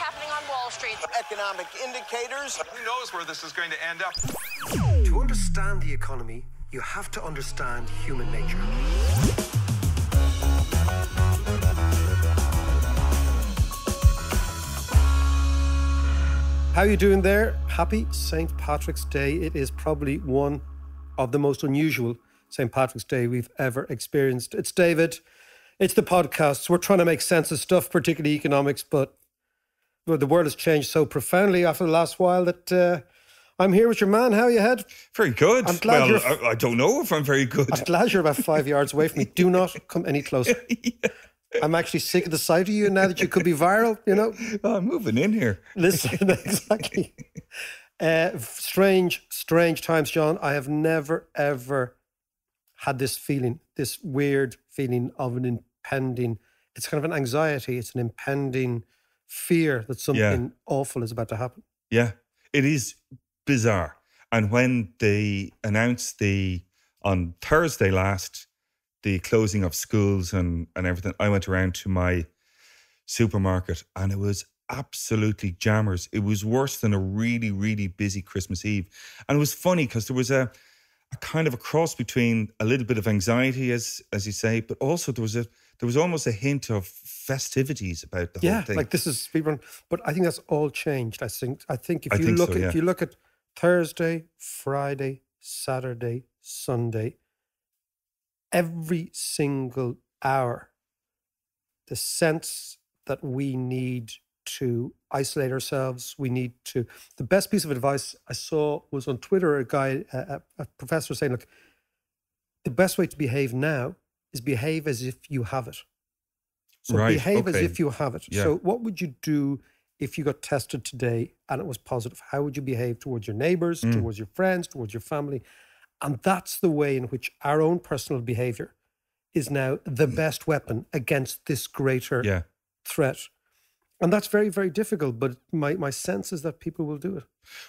happening on Wall Street. Economic indicators. Who knows where this is going to end up? To understand the economy, you have to understand human nature. How are you doing there? Happy St. Patrick's Day. It is probably one of the most unusual St. Patrick's Day we've ever experienced. It's David. It's the podcast. We're trying to make sense of stuff, particularly economics, but the world has changed so profoundly after the last while that I'm here with your man. How are you, Head? Very good. I'm glad I don't know if I'm very good. I'm glad you're about 5 yards away from me. Do not come any closer. Yeah. I'm actually sick of the sight of you now that you could be viral, you know. Oh, I'm moving in here. Listen, exactly. Strange times, John. I have never, ever had this feeling, this weird feeling of an impending, it's kind of an anxiety. It's an impending fear that something awful is about to happen. Yeah, it is bizarre. And when they announced on Thursday last, the closing of schools and everything, I went around to my supermarket and it was absolutely jammers. It was worse than a really, really busy Christmas Eve. And it was funny because there was a kind of a cross between a little bit of anxiety, as you say, but also there was almost a hint of festivities about the whole thing. Like this is people, but I think that's all changed. I think if you look at Thursday, Friday, Saturday, Sunday, every single hour, the sense that we need to isolate ourselves, the best piece of advice I saw was on Twitter, a professor saying, look, the best way to behave now is behave as if you have it. So behave as if you have it. Yeah. So what would you do if you got tested today and it was positive? How would you behave towards your neighbors, towards your friends, towards your family? And that's the way in which our own personal behavior is now the best weapon against this greater threat. And that's very, very difficult, but my sense is that people will do it.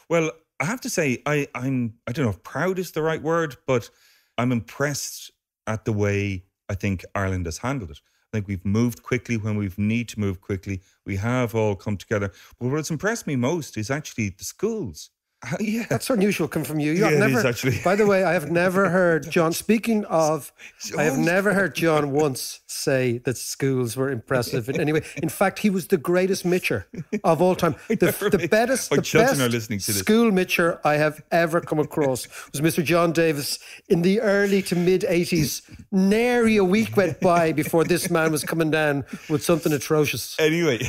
Well, I have to say, I don't know if proud is the right word, but I'm impressed at the way I think Ireland has handled it. I think we've moved quickly when we've need to move quickly. We have all come together. But what's impressed me most is actually the schools. Yeah. That's unusual coming from you. It is actually. By the way, I have never heard John, speaking of, I have never heard John once say that schools were impressive in any way. In fact, he was the greatest mitcher of all time. The best school mitcher I have ever come across was Mr. John Davis in the early to mid 80s. Nary a week went by before this man was coming down with something atrocious. Anyway.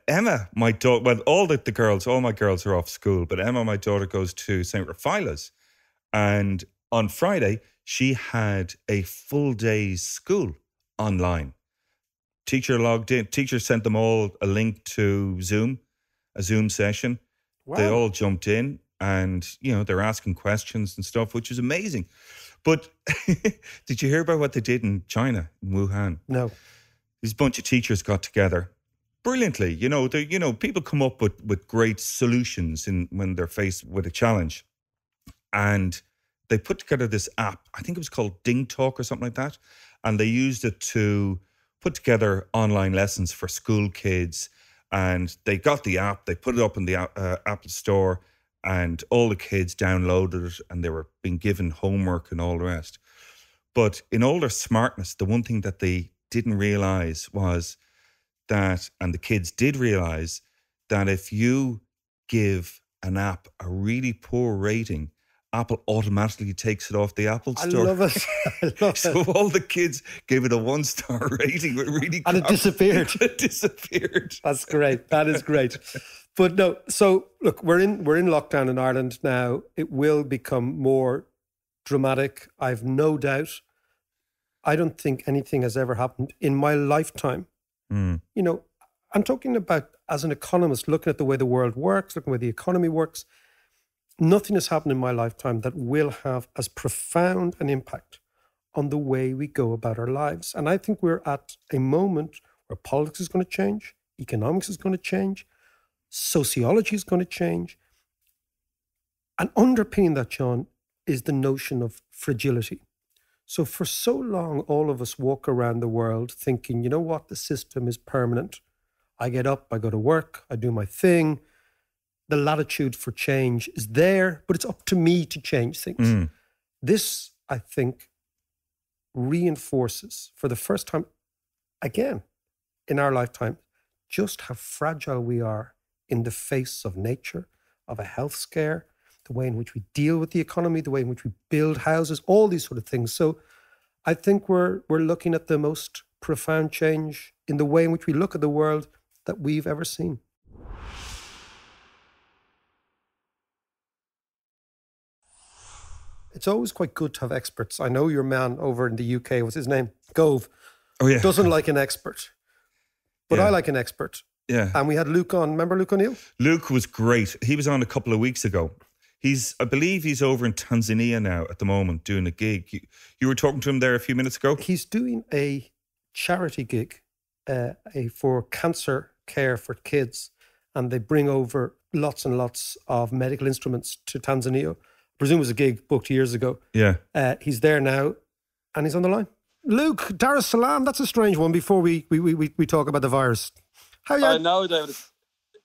Emma, my daughter, well, all my girls are off school, but Emma, my daughter, goes to St. Raphaela's. And on Friday, she had a full day's school online. Teacher logged in, teacher sent them all a link to a Zoom session. Wow. They all jumped in and, they're asking questions and stuff, which is amazing. But did you hear about what they did in China, in Wuhan? No. This bunch of teachers got together. Brilliantly, people come up with great solutions when they're faced with a challenge. And they put together this app, I think it was called Ding Talk or something like that. And they used it to put together online lessons for school kids. And they got the app, they put it up in the Apple Store, and all the kids downloaded it and they were being given homework and all the rest. But in all their smartness, the one thing that they didn't realize was that, and the kids did realize, that if you give an app a really poor rating, Apple automatically takes it off the Apple Store. I love it. So all the kids gave it a 1-star rating. And it disappeared. It disappeared. That's great. That is great. But no, so look, we're in lockdown in Ireland now. It will become more dramatic. I've no doubt. I don't think anything has ever happened in my lifetime. I'm talking about as an economist, looking at the way the world works, looking at the way the economy works. Nothing has happened in my lifetime that will have as profound an impact on the way we go about our lives. And I think we're at a moment where politics is going to change, economics is going to change, sociology is going to change. And underpinning that, John, is the notion of fragility. So for so long, all of us walk around the world thinking, you know what, the system is permanent. I get up, I go to work, I do my thing. The latitude for change is there, but it's up to me to change things. This, I think, reinforces for the first time, again, in our lifetime, just how fragile we are in the face of nature, of a health scare, the way in which we deal with the economy, the way in which we build houses, all these sort of things. So I think we're looking at the most profound change in the way in which we look at the world that we've ever seen. It's always quite good to have experts. I know your man over in the UK, what's his name? Gove. Oh, yeah. Doesn't like an expert. But I like an expert. Yeah. And we had Luke on. Remember Luke O'Neill? Luke was great. He was on a couple of weeks ago. I believe he's over in Tanzania now at the moment doing a gig. You were talking to him there a few minutes ago? He's doing a charity gig for cancer care for kids. And they bring over lots and lots of medical instruments to Tanzania. I presume it was a gig booked years ago. Yeah. He's there now and he's on the line. Luke, Dar es Salaam, that's a strange one before we talk about the virus. I know, David.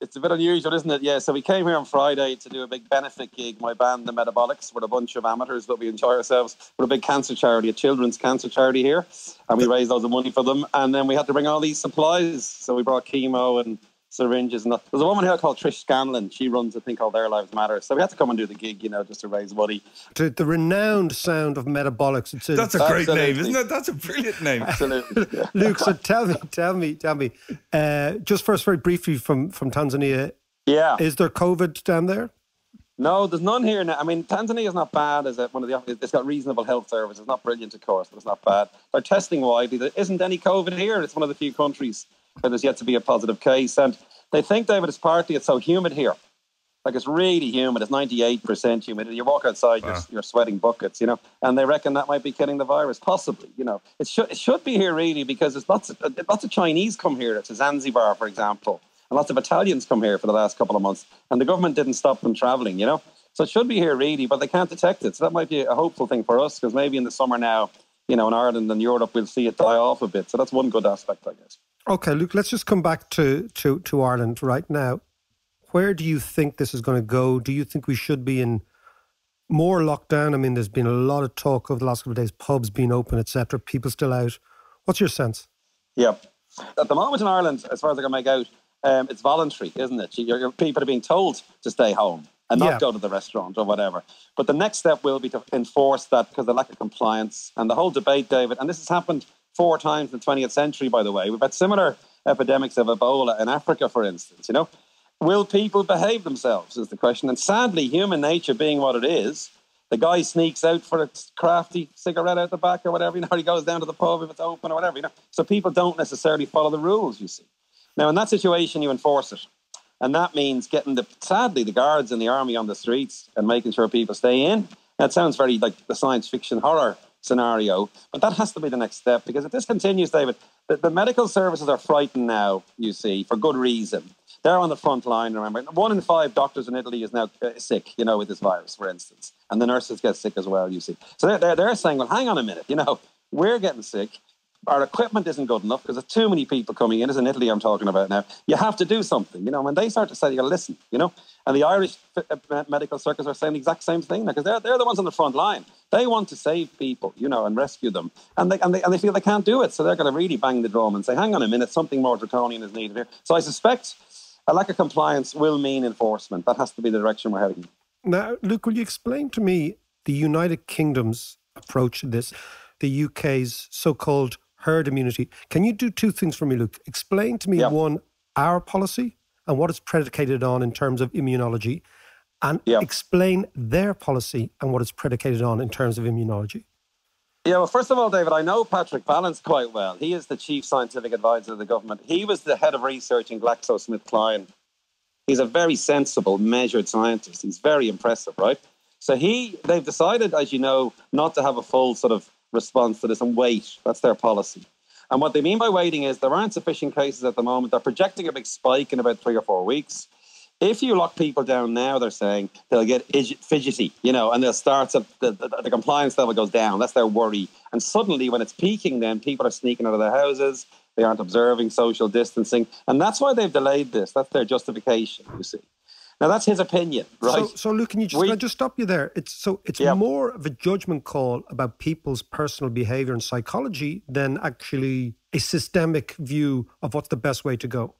It's a bit unusual, isn't it? Yeah, so we came here on Friday to do a big benefit gig. My band, The Metabolics, with a bunch of amateurs, but we enjoy ourselves with a big cancer charity, a children's cancer charity here. And we raised loads of money for them. And then we had to bring all these supplies. So we brought chemo and syringes and that. There's a woman here called Trish Scanlon. She runs a thing called Their Lives Matter. So we had to come and do the gig, just to raise money. The renowned sound of Metabolics. That's a great name, isn't it? That's a brilliant name. Absolutely. Yeah. Luke, so tell me, just first very briefly from Tanzania. Yeah. Is there COVID down there? No, there's none here now. I mean, Tanzania is not bad as it's got reasonable health services. It's not brilliant, of course, but it's not bad. They're testing widely. There isn't any COVID here. It's one of the few countries where there's yet to be a positive case. And they think, David, it's so humid here. Like, it's really humid. It's 98% humidity. You walk outside, you're sweating buckets, and they reckon that might be killing the virus, possibly, It should be here, really, because there's lots of Chinese come here to Zanzibar, for example, and lots of Italians come here for the last couple of months, and the government didn't stop them travelling, So it should be here, really, but they can't detect it. So that might be a hopeful thing for us, because maybe in the summer now, in Ireland and Europe, we'll see it die off a bit. So that's one good aspect, I guess. Okay, Luke, let's just come back to Ireland right now. Where do you think this is going to go? Do you think we should be in more lockdown? I mean, there's been a lot of talk over the last couple of days, pubs being open, etc., people still out. What's your sense? Yeah. At the moment in Ireland, as far as I can make out, it's voluntary, isn't it? People are being told to stay home and not go to the restaurant or whatever. But the next step will be to enforce that because of the lack of compliance. And the whole debate, David, and this has happened 4 times in the 20th century, by the way. We've had similar epidemics of Ebola in Africa, for instance, Will people behave themselves is the question. And sadly, human nature being what it is, the guy sneaks out for a crafty cigarette out the back or whatever, he goes down to the pub if it's open or whatever, So people don't necessarily follow the rules, you see. Now, in that situation, you enforce it. And that means getting, sadly, the guards and the army on the streets and making sure people stay in. That sounds very like the science fiction horror scenario, but that has to be the next step, because if this continues, David, the medical services are frightened now, you see, for good reason. They're on the front line, remember. 1 in 5 doctors in Italy is now sick, with this virus, for instance. And the nurses get sick as well, you see. So they're saying, well, hang on a minute, we're getting sick. Our equipment isn't good enough because there's too many people coming in. It's in Italy I'm talking about now. You have to do something, When they start to say, you got to listen, And the Irish medical circus are saying the exact same thing because they're the ones on the front line. They want to save people, and rescue them. And they feel they can't do it. So they're going to really bang the drum and say, hang on a minute, something more draconian is needed here. So I suspect a lack of compliance will mean enforcement. That has to be the direction we're heading. Now, Luke, will you explain to me the United Kingdom's approach to this, the UK's so-called herd immunity? Can you do 2 things for me, Luke? Explain to me, one, our policy and what it's predicated on in terms of immunology, and explain their policy and what it's predicated on in terms of immunology. Yeah, well, first of all, David, I know Patrick Vallance quite well. He is the chief scientific advisor of the government. He was the head of research in GlaxoSmithKline. He's a very sensible, measured scientist. He's very impressive, right? So they've decided, as you know, not to have a full sort of response to this and wait. That's their policy. And what they mean by waiting is there aren't sufficient cases at the moment. They're projecting a big spike in about 3 or 4 weeks. If you lock people down now, they're saying they'll get fidgety, and they'll start the compliance level goes down. That's their worry. And suddenly, when it's peaking, then people are sneaking out of their houses. They aren't observing social distancing. And that's why they've delayed this. That's their justification, you see. Now, that's his opinion, right? So Luke, can I just stop you there? It's more of a judgment call about people's personal behaviour and psychology than actually a systemic view of what's the best way to go.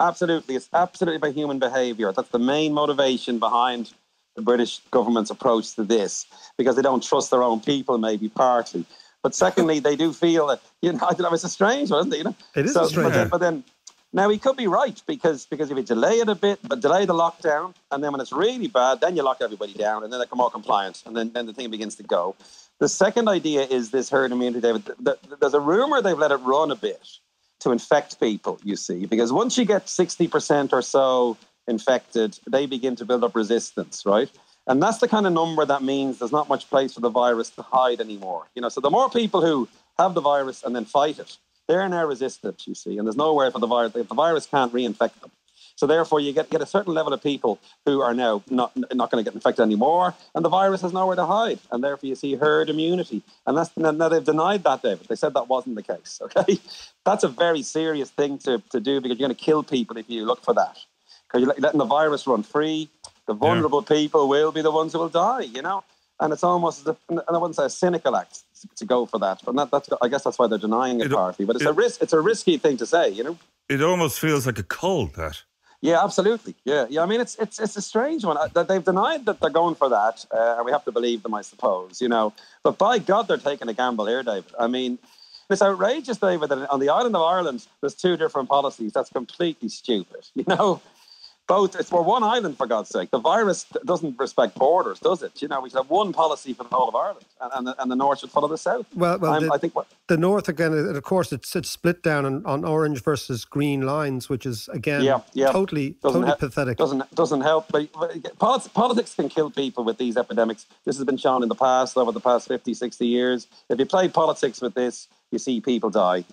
Absolutely. It's absolutely about human behaviour. That's the main motivation behind the British government's approach to this, because they don't trust their own people, maybe partly. But secondly, they do feel that, I don't know, it's a strange one, isn't it? It is a strange one. But then, now, he could be right, because if you delay it a bit, but delay the lockdown, and then when it's really bad, then you lock everybody down, and then they come more compliant, and then the thing begins to go. The second idea is this herd immunity, David. There's a rumour they've let it run a bit to infect people, you see, because once you get 60% or so infected, they begin to build up resistance, right? And that's the kind of number that means there's not much place for the virus to hide anymore. So the more people who have the virus and then fight it, they're now resistant, you see, and there's nowhere for the virus. The virus can't reinfect them. So therefore, you get a certain level of people who are now not going to get infected anymore, and the virus has nowhere to hide. And therefore, you see herd immunity. And now they've denied that, David. They said that wasn't the case, okay? That's a very serious thing to do, because you're going to kill people if you look for that. Because you're letting the virus run free. The vulnerable people will be the ones who will die, And it's almost, and I wouldn't say a cynical act to go for that, but I guess that's why they're denying it partly. But it's a risky thing to say, It almost feels like a cult, that. Yeah, absolutely. Yeah. I mean, it's a strange one. They've denied that they're going for that, and we have to believe them, I suppose. But by God, they're taking a gamble here, David. I mean, it's outrageous, David, that on the island of Ireland, there's two different policies. That's completely stupid. We're one island, for God's sake. The virus doesn't respect borders, does it? We should have one policy for the whole of Ireland, and the North should follow the South. I think the North, again, of course, it's split down on orange versus green lines, which is, again, totally pathetic. Doesn't help. But politics can kill people with these epidemics. This has been shown in the past, over the past 50, 60 years. If you play politics with this, you see people die,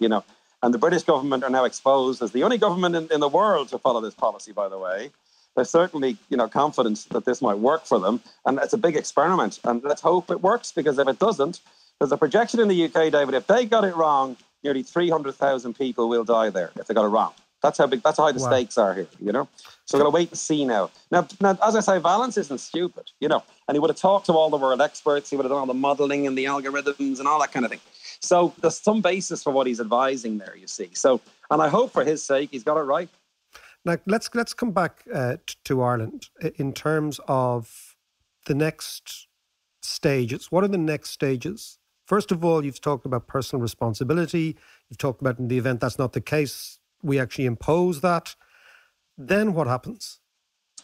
And the British government are now exposed as the only government in the world to follow this policy, by the way. They're certainly, confident that this might work for them. And it's a big experiment. And let's hope it works, because if it doesn't, there's a projection in the UK, David, if they got it wrong, nearly 300,000 people will die there if they got it wrong. That's how high the stakes are here, So we're going to wait and see now. Now, as I say, Valence isn't stupid, And he would have talked to all the world experts. He would have done all the modelling and the algorithms and all that kind of thing. So there's some basis for what he's advising there, you see. So, and I hope for his sake, he's got it right. Now, let's come back to Ireland in terms of the next stages. What are the next stages? First of all, you've talked about personal responsibility. You've talked about, in the event that's not the case, we actually impose that. Then what happens?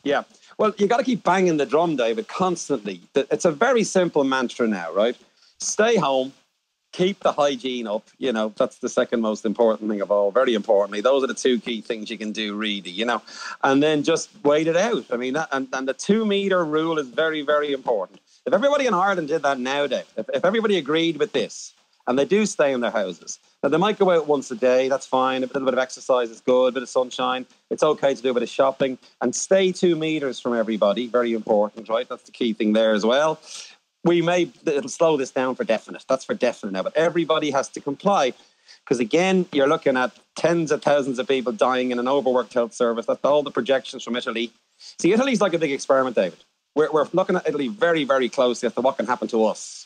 Yeah. Well, you got to keep banging the drum, David, constantly. It's a very simple mantra now, right? Stay home. Keep the hygiene up, that's the second most important thing of all. Very importantly, those are the two key things you can do, really, and then just wait it out. I mean, and the 2 meter rule is very, very important. If everybody in Ireland did that nowadays, if everybody agreed with this, and they do stay in their houses, now they might go out once a day, that's fine. A little bit of exercise is good, a bit of sunshine. It's okay to do a bit of shopping, and stay 2 meters from everybody. Very important, right? That's the key thing there as well. It'll slow this down for definite. That's for definite now. But everybody has to comply, because again, you're looking at tens of thousands of people dying in an overworked health service. That's all the projections from Italy. See, Italy's like a big experiment, David. We're looking at Italy very, very closely as to what can happen to us,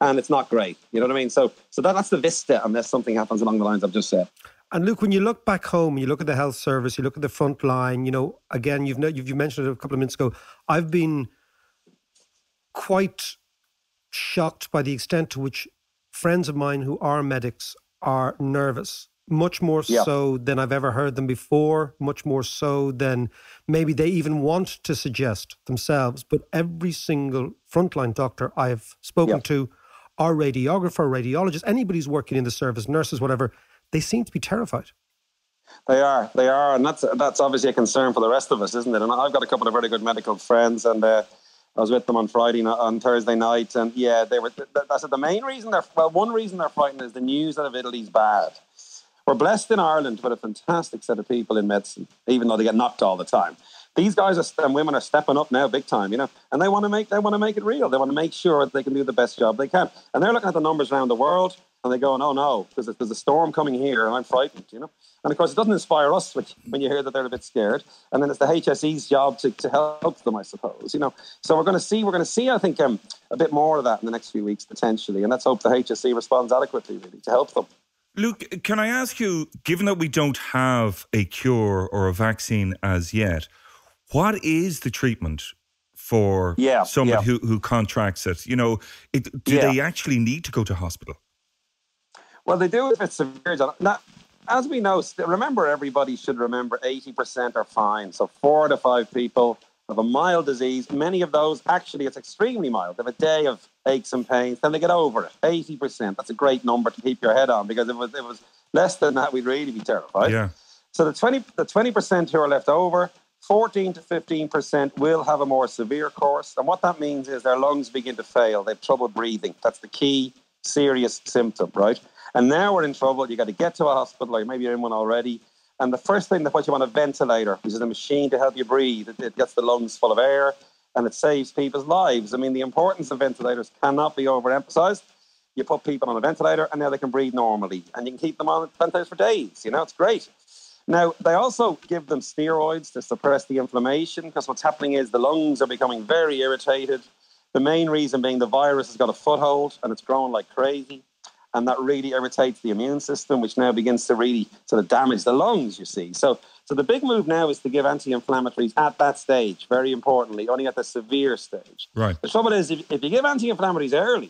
and it's not great. You know what I mean? So that's the vista, unless something happens along the lines I've just said. And Luke, when you look back home, you look at the health service, you look at the front line, again, you've mentioned it a couple of minutes ago. I've been quite shocked by the extent to which friends of mine who are medics are nervous, much more so than I've ever heard them before, much more so than maybe they even want to suggest themselves. But every single frontline doctor I've spoken to, or radiographer, radiologist, anybody who's working in the service, nurses, whatever, they seem to be terrified. They are, and that's obviously a concern for the rest of us, isn't it? And I've got a couple of very good medical friends, and I was with them on Thursday night, and they were. I said the main reason one reason they're frightened is the news out of Italy's bad. We're blessed in Ireland with a fantastic set of people in medicine, even though they get knocked all the time. These guys and women are stepping up now, big time, and they want to make it real. They want to make sure that they can do the best job they can. And they're looking at the numbers around the world. And they're going, oh no, there's a storm coming here and I'm frightened, you know. And of course, it doesn't inspire us when you hear that they're a bit scared. And then it's the HSE's job to help them, I suppose, you know. So we're going to see, I think, a bit more of that in the next few weeks, potentially. And let's hope the HSE responds adequately, really, to help them. Luke, can I ask you, given that we don't have a cure or a vaccine as yet, what is the treatment for someone who contracts it? You know, do they actually need to go to hospital? Well, they do if it's severe. Now, as we know, remember, everybody should remember 80% are fine. So 4 to 5 people have a mild disease. Many of those, actually, it's extremely mild. They have a day of aches and pains, then they get over it. 80%. That's a great number to keep your head on, because if it was less than that, we'd really be terrified. Yeah. So the 20% who are left over, 14 to 15% will have a more severe course. And what that means is their lungs begin to fail. They have trouble breathing. That's the key serious symptom, right? And now we're in trouble. You got to get to a hospital, or maybe you're in one already. And the first thing, what you want, a ventilator, which is a machine to help you breathe. It gets the lungs full of air and it saves people's lives. I mean, the importance of ventilators cannot be overemphasized. You put people on a ventilator and now they can breathe normally. And you can keep them on ventilators for days. You know, it's great. Now, they also give them steroids to suppress the inflammation, because what's happening is the lungs are becoming very irritated. The main reason being the virus has got a foothold and it's growing like crazy. And that really irritates the immune system, which now begins to really sort of damage the lungs, you see. So the big move now is to give anti-inflammatories at that stage, very importantly, only at the severe stage. Right. The trouble is, if you give anti-inflammatories early,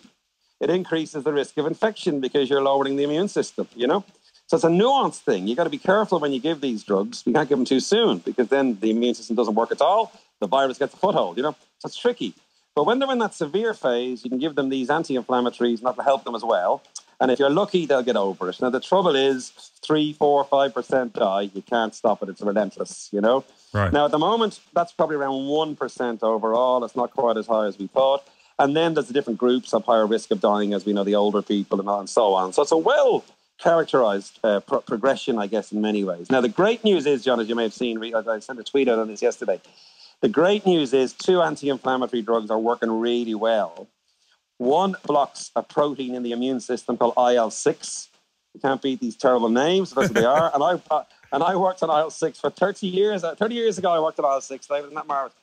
it increases the risk of infection because you're lowering the immune system, you know? So it's a nuanced thing. You've got to be careful when you give these drugs. You can't give them too soon, because then the immune system doesn't work at all. The virus gets a foothold, you know? So it's tricky. But when they're in that severe phase, you can give them these anti-inflammatories, and that will help them as well. And if you're lucky, they'll get over it. Now, the trouble is 3, 4, 5% die. You can't stop it. It's relentless, you know? Right. Now, at the moment, that's probably around 1% overall. It's not quite as high as we thought. And then there's the different groups of higher risk of dying, as we know, the older people and so on. So it's a well-characterized progression, I guess, in many ways. Now, the great news is, John, as you may have seen, I sent a tweet out on this yesterday. The great news is 2 anti-inflammatory drugs are working really well. One blocks a protein in the immune system called IL-6. You can't beat these terrible names, that's what they are. And I worked on IL-6 for 30 years. 30 years ago, I worked on IL-6, David, isn't that marvelous?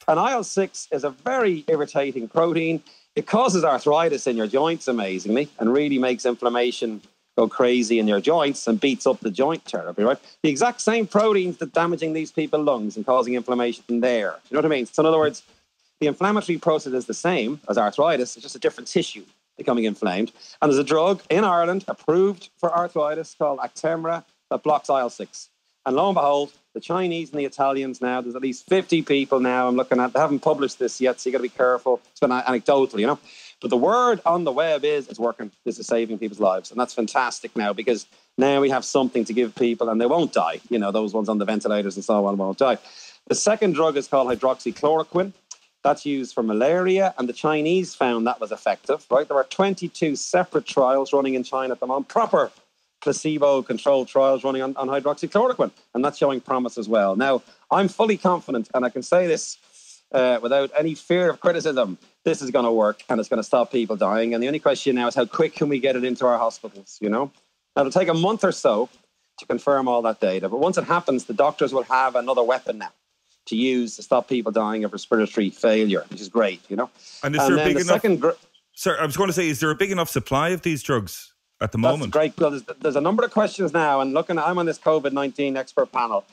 And IL-6 is a very irritating protein. It causes arthritis in your joints, amazingly, and really makes inflammation go crazy in your joints and beats up the joint terribly, right? The exact same proteins that damaging these people's lungs and causing inflammation there. You know what I mean? So in other words, the inflammatory process is the same as arthritis. It's just a different tissue becoming inflamed. And there's a drug in Ireland approved for arthritis called Actemra that blocks IL-6. And lo and behold, the Chinese and the Italians now, there's at least 50 people now I'm looking at. They haven't published this yet, so you got to be careful. It's been anecdotal, you know. But the word on the web is it's working. This is saving people's lives. And that's fantastic now, because now we have something to give people and they won't die. You know, those ones on the ventilators and so on won't die. The second drug is called hydroxychloroquine. That's used for malaria, and the Chinese found that was effective, right? There are 22 separate trials running in China at the moment, proper placebo-controlled trials running on hydroxychloroquine, and that's showing promise as well. Now, I'm fully confident, and I can say this without any fear of criticism, this is going to work, and it's going to stop people dying. And the only question now is how quick can we get it into our hospitals, you know? Now, it'll take a month or so to confirm all that data, but once it happens, the doctors will have another weapon now to use to stop people dying of respiratory failure, which is great, you know. And is there a big enough... Sir, I was going to say, is there a big enough supply of these drugs at the moment? That's great. Well, there's a number of questions now, and I'm on this COVID-19 expert panel.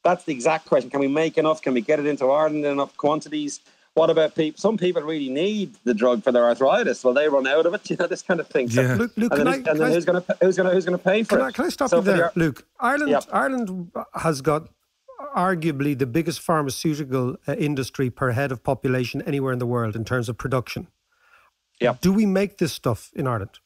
That's the exact question. Can we make enough? Can we get it into Ireland in enough quantities? What about people? Some people really need the drug for their arthritis. Will they run out of it? You know, this kind of thing. Yeah. So, Luke, who's going to pay for it? Can I stop you there, Luke? Ireland has got arguably the biggest pharmaceutical industry per head of population anywhere in the world in terms of production. Yeah. Do we make this stuff in Ireland?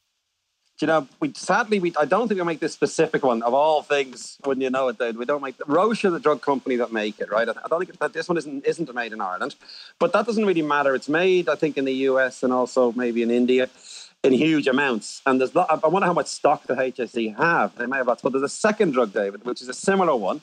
You know, I don't think we make this specific one. Of all things, wouldn't you know it, Dave? We don't make Roche are the drug company that make it, right? I don't think that this one isn't made in Ireland, but that doesn't really matter. It's made, I think, in the US and also maybe in India in huge amounts. And I wonder how much stock the HSE have. They may have lots, but there's a second drug, David, which is a similar one,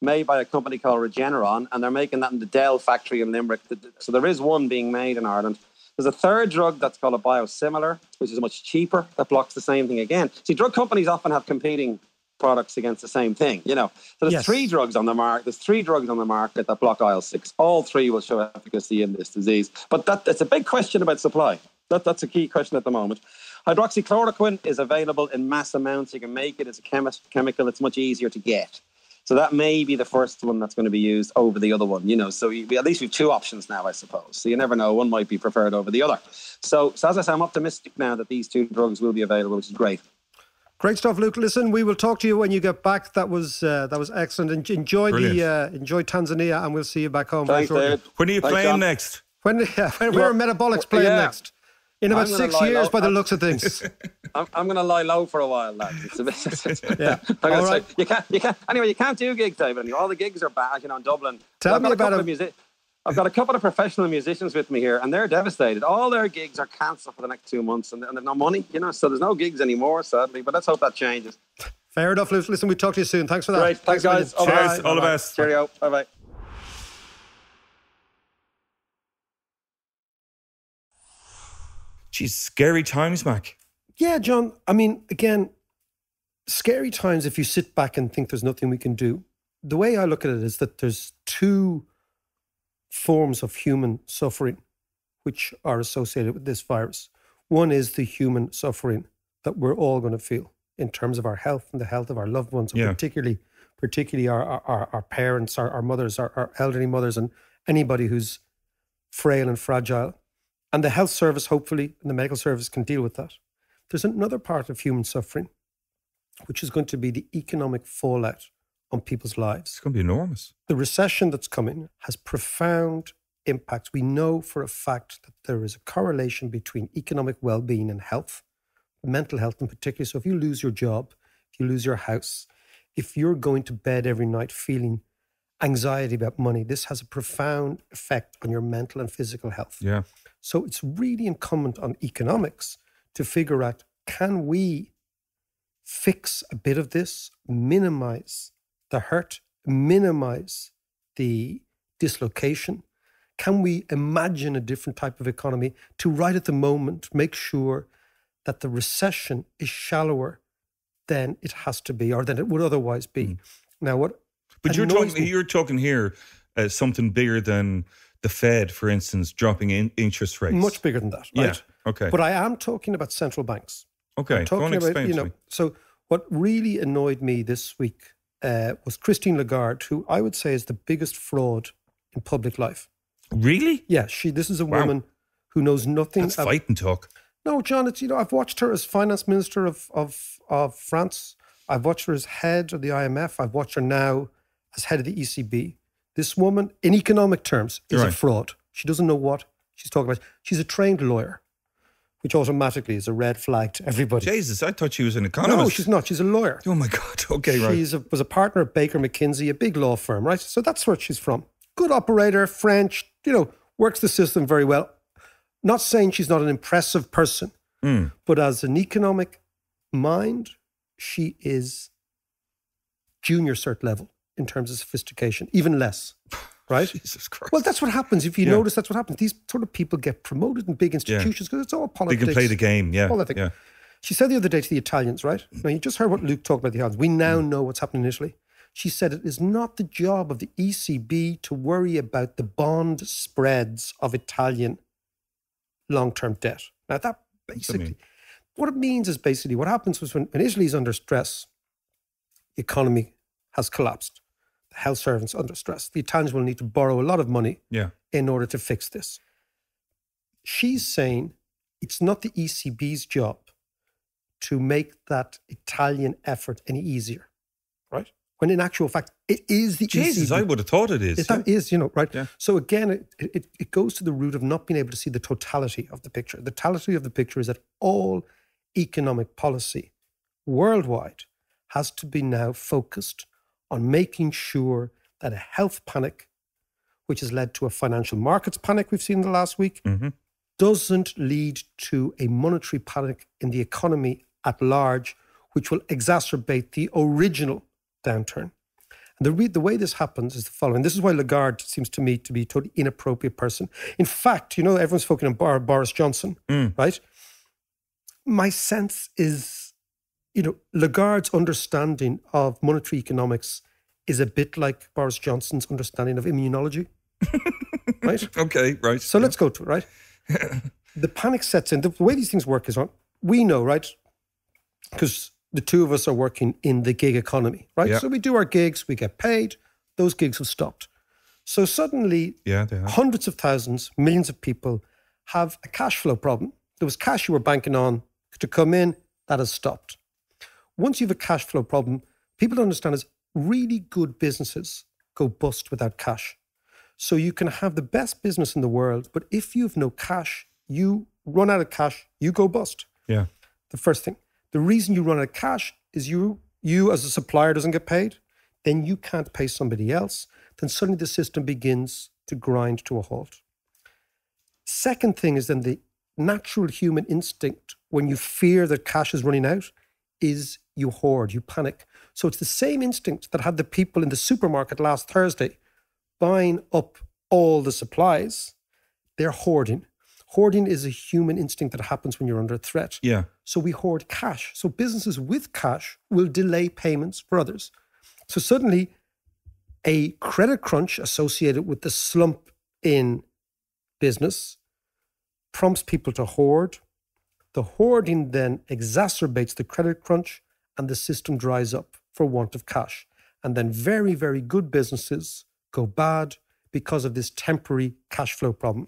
made by a company called Regeneron, and they're making that in the Dell factory in Limerick. So there is one being made in Ireland. There's a third drug that's called a biosimilar, which is much cheaper, that blocks the same thing again. See, drug companies often have competing products against the same thing, you know. So there's three drugs on the market. There's 3 drugs on the market that block IL-6. All 3 will show efficacy in this disease. But it's a big question about supply. That's a key question at the moment. Hydroxychloroquine is available in mass amounts. You can make it as a chemical. It's much easier to get. So that may be the first one that's going to be used over the other one, you know. So at least we have 2 options now, I suppose. So you never know. One might be preferred over the other. So as I say, I'm optimistic now that these 2 drugs will be available, which is great. Great stuff, Luke. Listen, we will talk to you when you get back. That was excellent. Enjoy Tanzania, and we'll see you back home. Thanks, David. When are you playing next? When are Metabolics playing next? In about 6 years, by the looks of things. I'm going to lie low for a while, lads. It's a bit. Yeah. All right. You can't. Anyway, you can't do gigs, David. All the gigs are bad, you know, in Dublin. Tell me about it. I've got a couple of professional musicians with me here, and they're devastated. All their gigs are cancelled for the next 2 months, and they've no money, you know. So there's no gigs anymore, sadly. But let's hope that changes. Fair enough, Luke. Listen, we'll talk to you soon. Thanks for that. Great. Thanks, guys. Cheers. All the best. Cheerio. Bye-bye. Geez, scary times, Mac. Yeah, John. I mean, again, scary times if you sit back and think there's nothing we can do. The way I look at it is that there's 2 forms of human suffering which are associated with this virus. One is the human suffering that we're all going to feel in terms of our health and the health of our loved ones, and particularly our parents, our mothers, our elderly mothers, and anybody who's frail and fragile. And the health service, hopefully, and the medical service can deal with that. There's another part of human suffering, which is going to be the economic fallout on people's lives. It's going to be enormous. The recession that's coming has profound impacts. We know for a fact that there is a correlation between economic well-being and health, mental health in particular. So if you lose your job, if you lose your house, if you're going to bed every night feeling anxiety about money, this has a profound effect on your mental and physical health. Yeah. So it's really incumbent on economics to figure out, can we fix a bit of this, minimize the hurt, minimize the dislocation? Can we imagine a different type of economy to right at the moment make sure that the recession is shallower than it has to be or than it would otherwise be? Now, what? But you're talking here something bigger than the Fed, for instance, dropping interest rates. Much bigger than that, right? Yeah, okay. But I am talking about central banks. Okay, go on, explain to me. So what really annoyed me this week was Christine Lagarde, who I would say is the biggest fraud in public life. Really? Yeah, this is a woman who knows nothing. That's fighting talk. No, John, it's, I've watched her as finance minister of France. I've watched her as head of the IMF. I've watched her now as head of the ECB. This woman, in economic terms, is a fraud. She doesn't know what she's talking about. She's a trained lawyer, which automatically is a red flag to everybody. Jesus, I thought she was an economist. No, she's not. She's a lawyer. Oh my God. Okay, right. She was a partner at Baker McKinsey, a big law firm, right? So that's where she's from. Good operator, French, works the system very well. Not saying she's not an impressive person, but as an economic mind, she is junior cert level in terms of sophistication, even less, right? Jesus Christ. Well, that's what happens. If you notice, that's what happens. These sort of people get promoted in big institutions because it's all politics. They can play the game, Politics. Yeah. She said the other day to the Italians, right? Now, you just heard what Luke talked about the Italians. We now know what's happening in Italy. She said it is not the job of the ECB to worry about the bond spreads of Italian long-term debt. Now, that basically, what it means is basically what happens was when Italy is under stress, the economy has collapsed. The health service under stress. The Italians will need to borrow a lot of money in order to fix this. She's saying it's not the ECB's job to make that Italian effort any easier, right? When in actual fact, it is the Jesus, ECB. I would have thought it is. That is, right? Yeah. So again, it goes to the root of not being able to see the totality of the picture. The totality of the picture is that all economic policy worldwide has to be now focused on making sure that a health panic, which has led to a financial markets panic we've seen in the last week, doesn't lead to a monetary panic in the economy at large, which will exacerbate the original downturn. And the way this happens is the following. This is why Lagarde seems to me to be a totally inappropriate person. In fact, everyone's focusing on Boris Johnson, right? My sense is, Lagarde's understanding of monetary economics is a bit like Boris Johnson's understanding of immunology, right? Okay, right. So let's go to it, right? The panic sets in. The way these things work is, we know, right? Because the two of us are working in the gig economy, right? Yeah. So we do our gigs, we get paid, those gigs have stopped. So suddenly, hundreds of thousands, millions of people have a cash flow problem. There was cash you were banking on to come in, that has stopped. Once you have a cash flow problem, people don't understand is really good businesses go bust without cash. So you can have the best business in the world, but if you have no cash, you run out of cash, you go bust. Yeah. The first thing. The reason you run out of cash is you as a supplier doesn't get paid, then you can't pay somebody else, then suddenly the system begins to grind to a halt. Second thing is then the natural human instinct when you fear that cash is running out is you hoard, you panic. So it's the same instinct that had the people in the supermarket last Thursday buying up all the supplies. They're hoarding. Hoarding is a human instinct that happens when you're under threat. Yeah. So we hoard cash. So businesses with cash will delay payments for others. So suddenly a credit crunch associated with the slump in business prompts people to hoard. The hoarding then exacerbates the credit crunch and the system dries up for want of cash. And then very, very good businesses go bad because of this temporary cash flow problem.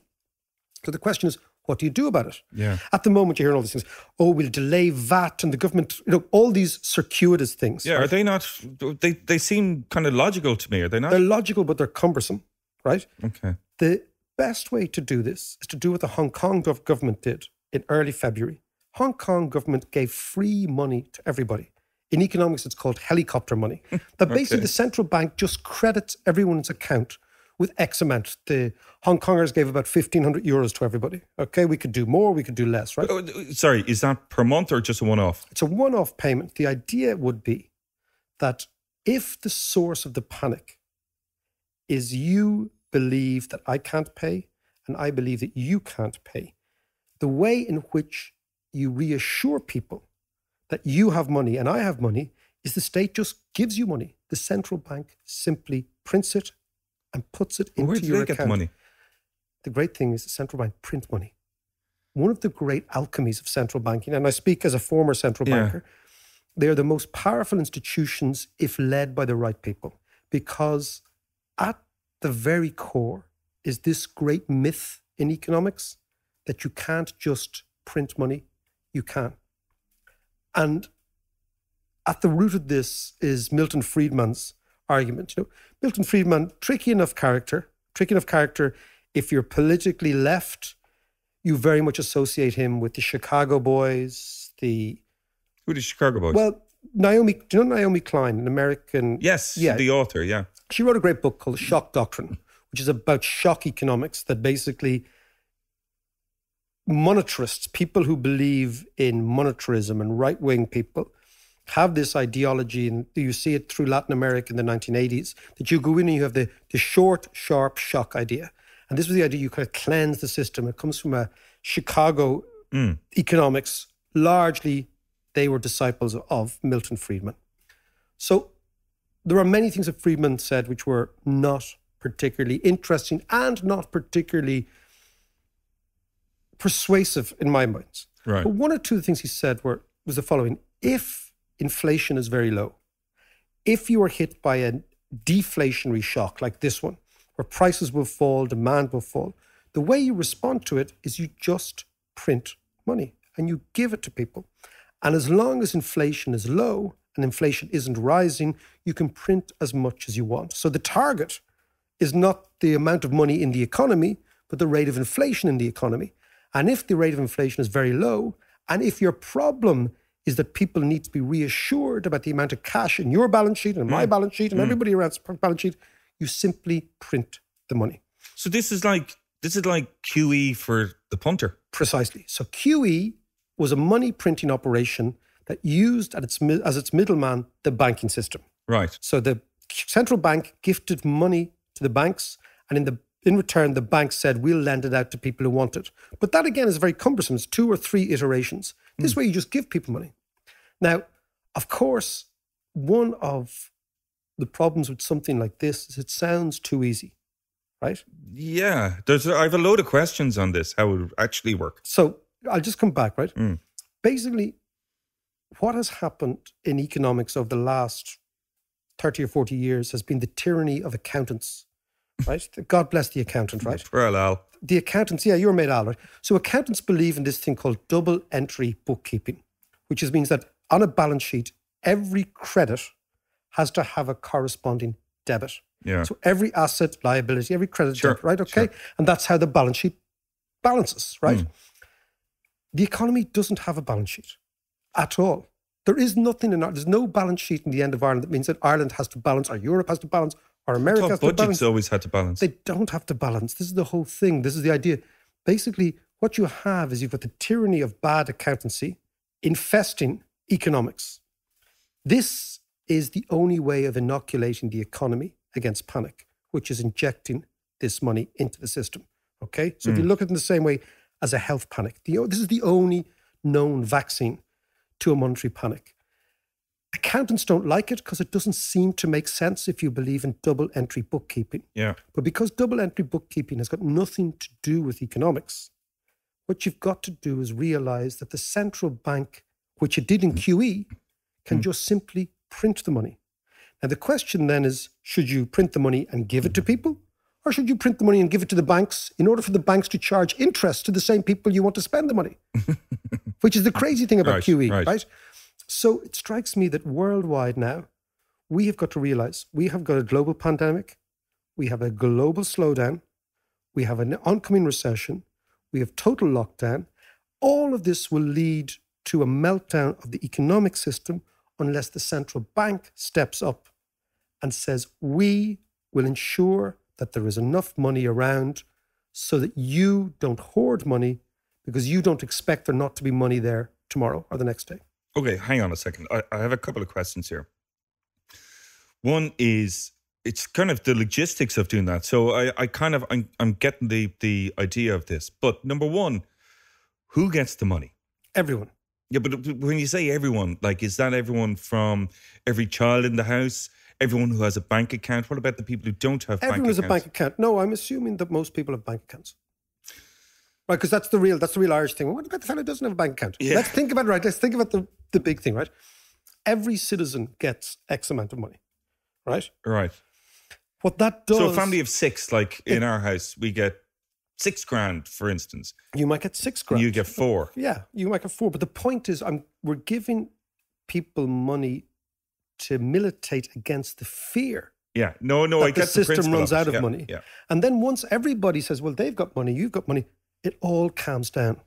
So the question is, what do you do about it? Yeah. At the moment, you're hearing all these things. Oh, we'll delay VAT and the government, all these circuitous things. Yeah, right? Are they not, they seem kind of logical to me, are they not? They're logical, but they're cumbersome, right? Okay. The best way to do this is to do what the Hong Kong government did in early February. Hong Kong government gave free money to everybody. In economics, it's called helicopter money. That basically the central bank just credits everyone's account with X amount. The Hong Kongers gave about 1,500 euros to everybody. Okay, we could do more, we could do less, right? Sorry, is that per month or just a one-off? It's a one-off payment. The idea would be that if the source of the panic is you believe that I can't pay and I believe that you can't pay, the way in which you reassure people that you have money and I have money is the state just gives you money. The central bank simply prints it and puts it into your account. Where do they get the money? The great thing is the central bank print money. One of the great alchemies of central banking, and I speak as a former central banker, they are the most powerful institutions if led by the right people, because at the very core is this great myth in economics that you can't just print money, you can. And at the root of this is Milton Friedman's argument. Milton Friedman, tricky enough character. If you're politically left, you very much associate him with the Chicago Boys, Who are the Chicago Boys? Well, Naomi, do you know Naomi Klein, an American? Yes, the author, yeah. She wrote a great book called The Shock Doctrine, which is about shock economics, that basically monetarists, people who believe in monetarism and right-wing people, have this ideology, and you see it through Latin America in the 1980s, that you go in and you have the short, sharp shock idea. And this was the idea you kind of cleanse the system. It comes from a Chicago economics. Largely, they were disciples of Milton Friedman. So there are many things that Friedman said which were not particularly interesting and not particularly persuasive in my mind. Right. But one or two of the things he said was the following. If inflation is very low, if you are hit by a deflationary shock like this one, where prices will fall, demand will fall, the way you respond to it is you just print money and you give it to people. And as long as inflation is low and inflation isn't rising, you can print as much as you want. So the target is not the amount of money in the economy, but the rate of inflation in the economy. And if the rate of inflation is very low, and if your problem is that people need to be reassured about the amount of cash in your balance sheet and my balance sheet and everybody around's balance sheet, you simply print the money. So this is like QE for the punter. Precisely. So QE was a money printing operation that used as its middleman the banking system. Right. So the central bank gifted money to the banks, and in return, the bank said, we'll lend it out to people who want it. But that, again, is very cumbersome. It's 2 or 3 iterations. This way, you just give people money. Now, of course, one of the problems with something like this is it sounds too easy, right? Yeah. I have a load of questions on this, how it would actually work. So I'll just come back, right? Basically, what has happened in economics over the last 30 or 40 years has been the tyranny of accountants, right? God bless the accountant, right? Well, Al. The accountants, yeah, you were made Al, right? So accountants believe in this thing called double entry bookkeeping, which means that on a balance sheet, every credit has to have a corresponding debit. Yeah. So every asset, liability, every credit, debit, right? Okay. Sure. And that's how the balance sheet balances, right? The economy doesn't have a balance sheet at all. There is nothing there's no balance sheet in the end of Ireland that means that Ireland has to balance, or Europe has to balance, or America has to balance. Budgets always had to balance. They don't have to balance. This is the whole thing. This is the idea. Basically, what you have is you've got the tyranny of bad accountancy infesting economics. This is the only way of inoculating the economy against panic, which is injecting this money into the system. Okay? So if you look at it in the same way as a health panic, this is the only known vaccine to a monetary panic. Accountants don't like it because it doesn't seem to make sense if you believe in double entry bookkeeping. Yeah. But because double entry bookkeeping has got nothing to do with economics, what you've got to do is realize that the central bank, which it did in QE, can just simply print the money. Now, the question then is, should you print the money and give it to people? Or should you print the money and give it to the banks in order for the banks to charge interest to the same people you want to spend the money? Which is the crazy thing about QE, right? So it strikes me that worldwide now, we have got to realize we have got a global pandemic, we have a global slowdown, we have an oncoming recession, we have total lockdown. All of this will lead to a meltdown of the economic system unless the central bank steps up and says, we will ensure that there is enough money around so that you don't hoard money because you don't expect there not to be money there tomorrow or the next day. Okay, hang on a second. I have a couple of questions here. One is, it's kind of the logistics of doing that. So I'm getting the idea of this. But number one, who gets the money? Everyone. Yeah, but when you say everyone, like, is that everyone from every child in the house? Everyone who has a bank account? What about the people who don't have bank accounts? Everyone has a bank account. No, I'm assuming that most people have bank accounts. Right, because that's the real Irish thing. What about the fellow who doesn't have a bank account? Yeah. Let's think about Let's think about the big thing, right? Every citizen gets X amount of money, right? Right. What that does... So a family of 6, like in our house, we get 6 grand, for instance. You might get 6 grand. You get 4. Yeah, you might get 4. But the point is, we're giving people money to militate against the fear. Yeah, no, I get the system runs out of yeah, money. Yeah. And then once everybody says, well, they've got money, you've got money, it all calms down.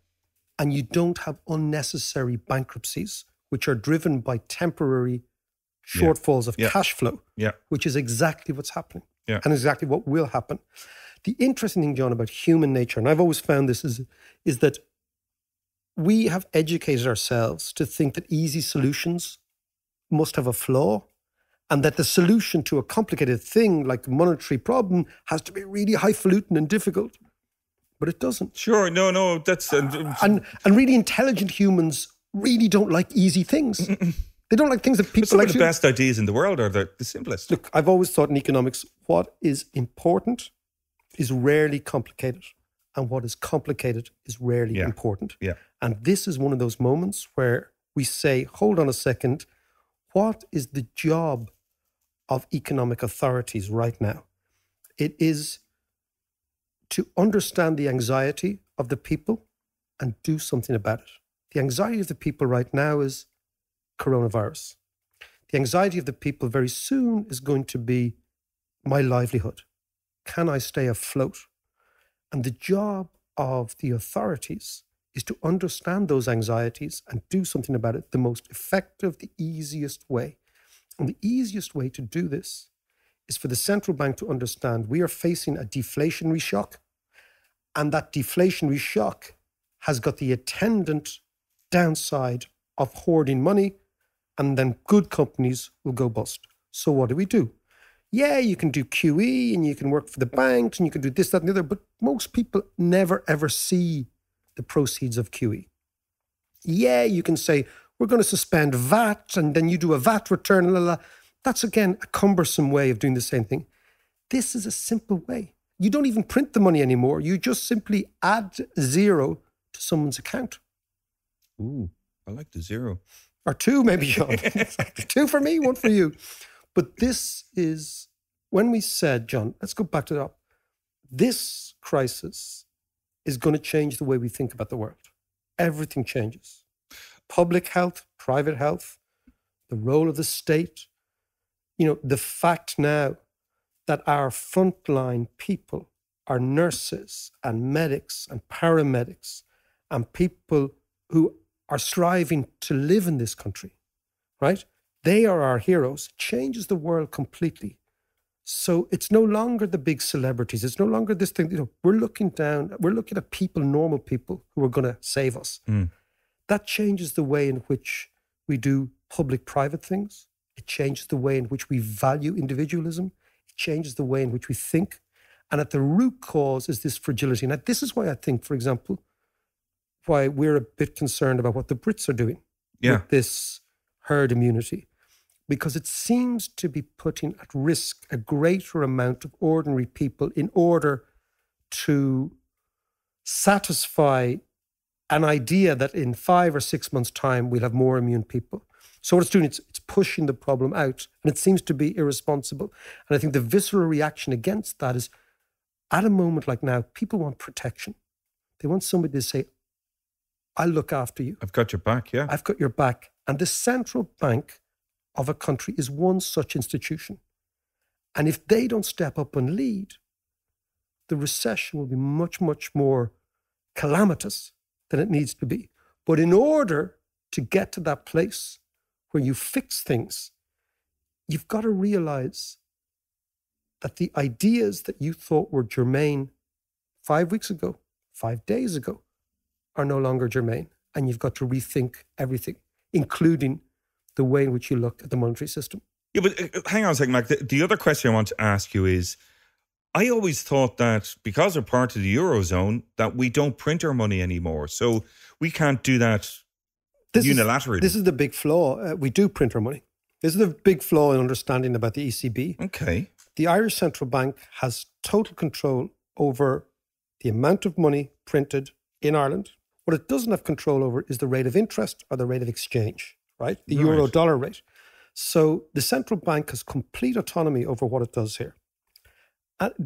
And you don't have unnecessary bankruptcies, which are driven by temporary shortfalls of cash flow, which is exactly what's happening and exactly what will happen. The interesting thing, John, about human nature, and I've always found this, is that we have educated ourselves to think that easy solutions must have a flaw, and that the solution to a complicated thing like the monetary problem has to be really highfalutin and difficult. But it doesn't. Sure, no, that's... and really intelligent humans really don't like easy things. They don't like things that people... Some of the best ideas in the world are the simplest. Look, I've always thought in economics, what is important is rarely complicated. And what is complicated is rarely important. Yeah. And this is one of those moments where we say, hold on a second, what is the job of economic authorities right now? It is to understand the anxiety of the people and do something about it. The anxiety of the people right now is coronavirus. The anxiety of the people very soon is going to be my livelihood. Can I stay afloat? And the job of the authorities is to understand those anxieties and do something about it the most effective, the easiest way. And the easiest way to do this is for the central bank to understand we are facing a deflationary shock, and that deflationary shock has got the attendant downside of hoarding money, and then good companies will go bust. So what do? Yeah, you can do QE and you can work for the banks and you can do this, that, and the other, but most people never, ever see the proceeds of QE. Yeah, you can say, we're going to suspend VAT, and then you do a VAT return, la, la. That's, again, a cumbersome way of doing the same thing. This is a simple way. You don't even print the money anymore. You just simply add 0 to someone's account. Ooh, I like the 0. Or 2, maybe, John. 2 for me, 1 for you. But this is, when we said, John, let's go back to that. This crisis is going to change the way we think about the world. Everything changes. Public health, private health, the role of the state. You know, the fact now that our frontline people are nurses and medics and paramedics and people who are striving to live in this country, right? They are our heroes. It changes the world completely. So it's no longer the big celebrities. It's no longer this thing, you know, we're looking at people, normal people who are going to save us. That changes the way in which we do public-private things. It changes the way in which we value individualism. It changes the way in which we think. And at the root cause is this fragility. And this is why I think, for example, why we're a bit concerned about what the Brits are doing with this herd immunity. Because it seems to be putting at risk a greater amount of ordinary people in order to satisfy an idea that in 5 or 6 months' time we'll have more immune people. So what it's doing, it's pushing the problem out, and it seems to be irresponsible. And I think the visceral reaction against that is, at a moment like now, people want protection. They want somebody to say, I'll look after you. I've got your back, yeah. I've got your back. And the central bank of a country is one such institution. And if they don't step up and lead, the recession will be much, much more calamitous than it needs to be. But in order to get to that place where you fix things, you've got to realize that the ideas that you thought were germane 5 weeks ago, 5 days ago, are no longer germane. And you've got to rethink everything, including the way in which you look at the monetary system. Yeah, but hang on a second, Mac. The other question I want to ask you is, I always thought that because we're part of the Eurozone, that we don't print our money anymore. So we can't do that unilaterally. This is the big flaw. We do print our money. This is the big flaw in understanding about the ECB. Okay. The Irish Central Bank has total control over the amount of money printed in Ireland. What it doesn't have control over is the rate of interest or the rate of exchange, right? The euro-dollar rate. So the central bank has complete autonomy over what it does here.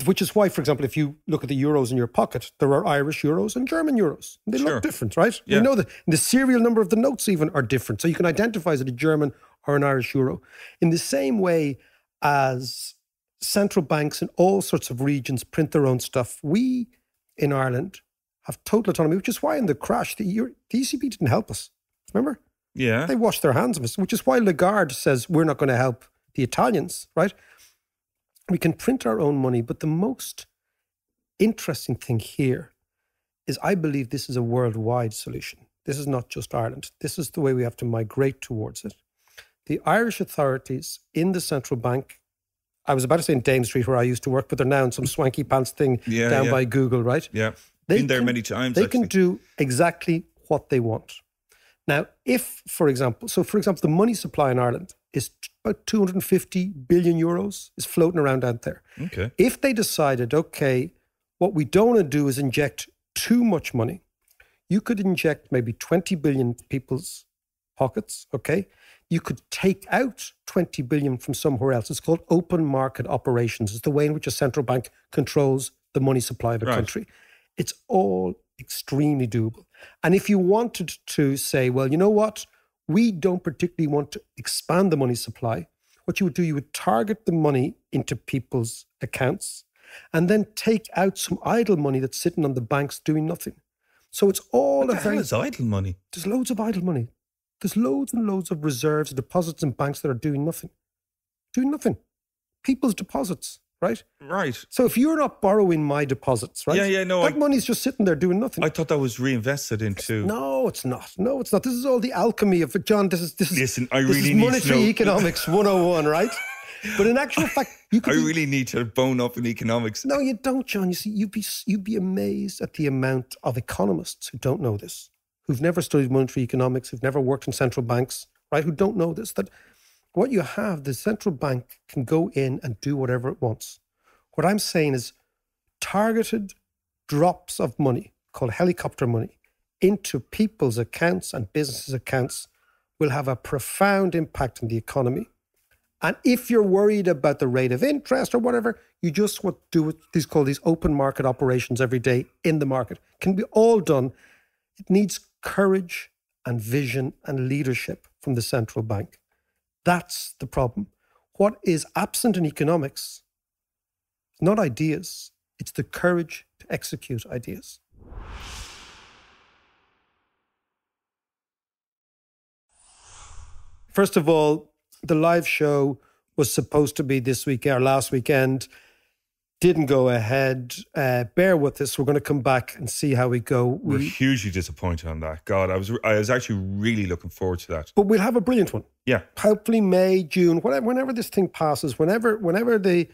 Which is why, for example, if you look at the euros in your pocket, there are Irish euros and German euros. And they look different, right? Yeah. You know that the serial number of the notes even are different. So you can identify as a German or an Irish euro. In the same way as central banks in all sorts of regions print their own stuff, we in Ireland have total autonomy, which is why in the crash, the ECB didn't help us. Remember? Yeah. They washed their hands of us, which is why Lagarde says we're not going to help the Italians, right? We can print our own money, but the most interesting thing here is I believe this is a worldwide solution. This is not just Ireland. This is the way we have to migrate towards it. The Irish authorities in the central bank, I was about to say in Dame Street where I used to work, but they're now in some swanky pants thing down by Google, right? Yeah, been there many times. They can do exactly what they want. Now, if, for example, the money supply in Ireland is about 250 billion euros, is floating around out there. Okay. If they decided, okay, what we don't want to do is inject too much money, you could inject maybe 20 billion people's pockets, okay? You could take out 20 billion from somewhere else. It's called open market operations. It's the way in which a central bank controls the money supply of a country. It's all extremely doable. And if you wanted to say, well, you know what? We don't particularly want to expand the money supply. What you would do, you would target the money into people's accounts and then take out some idle money that's sitting on the banks doing nothing. So it's all what the hell is idle money? There's loads of idle money. There's loads and loads of reserves, deposits in banks that are doing nothing. Doing nothing. People's deposits. Right? Right. So if you're not borrowing my deposits, right? That money's just sitting there doing nothing. I thought that was reinvested into... No, it's not. No, it's not. This is all the alchemy of it. John, this is Listen, I really need monetary economics 101, right? But in actual fact, I really need to bone up in economics. No, you don't, John. You see, you'd be amazed at the amount of economists who don't know this, who've never studied monetary economics, who've never worked in central banks, right? Who don't know this, that what you have, the central bank can go in and do whatever it wants. What I'm saying is targeted drops of money, called helicopter money, into people's accounts and businesses' accounts will have a profound impact on the economy. And if you're worried about the rate of interest or whatever, you just want to do these open market operations every day in the market. Can be all done. It needs courage and vision and leadership from the central bank. That's the problem. What is absent in economics is not ideas. It's the courage to execute ideas. First of all, the live show was supposed to be this week or last weekend. Didn't go ahead. Bear with us. We're going to come back and see how we go. We're hugely disappointed on that. God, I was actually really looking forward to that. But we'll have a brilliant one. Yeah. Hopefully May, June, whenever this thing passes, whenever the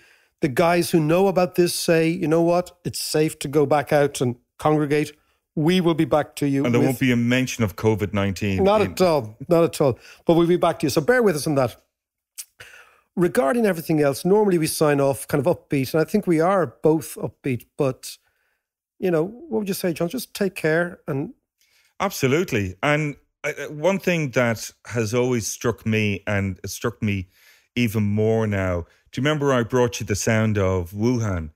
guys who know about this say, you know what, it's safe to go back out and congregate, we will be back to you. And there won't be a mention of COVID-19. Not at all. Not at all. But we'll be back to you. So bear with us on that. Regarding everything else, normally we sign off kind of upbeat, and I think we are both upbeat, but, you know, what would you say, John? Just take care. And absolutely. And one thing that has always struck me, and it struck me even more now, do you remember I brought you the sound of Wuhan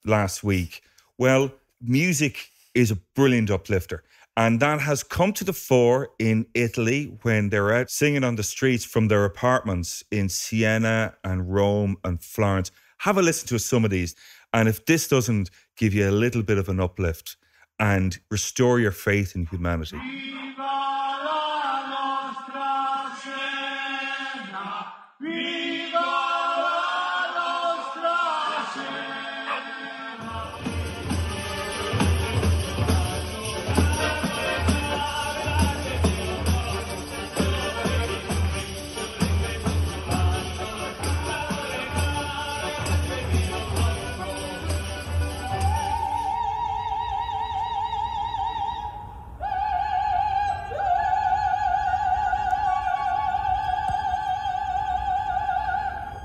last week? Well, music is a brilliant uplifter. And that has come to the fore in Italy when they're out singing on the streets from their apartments in Siena and Rome and Florence. Have a listen to some of these. And if this doesn't give you a little bit of an uplift and restore your faith in humanity.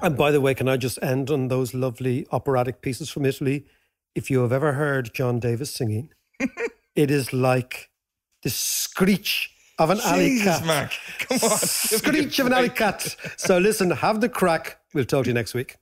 And by the way, can I just end on those lovely operatic pieces from Italy? If you have ever heard John Davis singing, it is like the screech of an alley cat. Mac, come on. Screech of an alley cat. So listen, have the crack. We'll talk to you next week.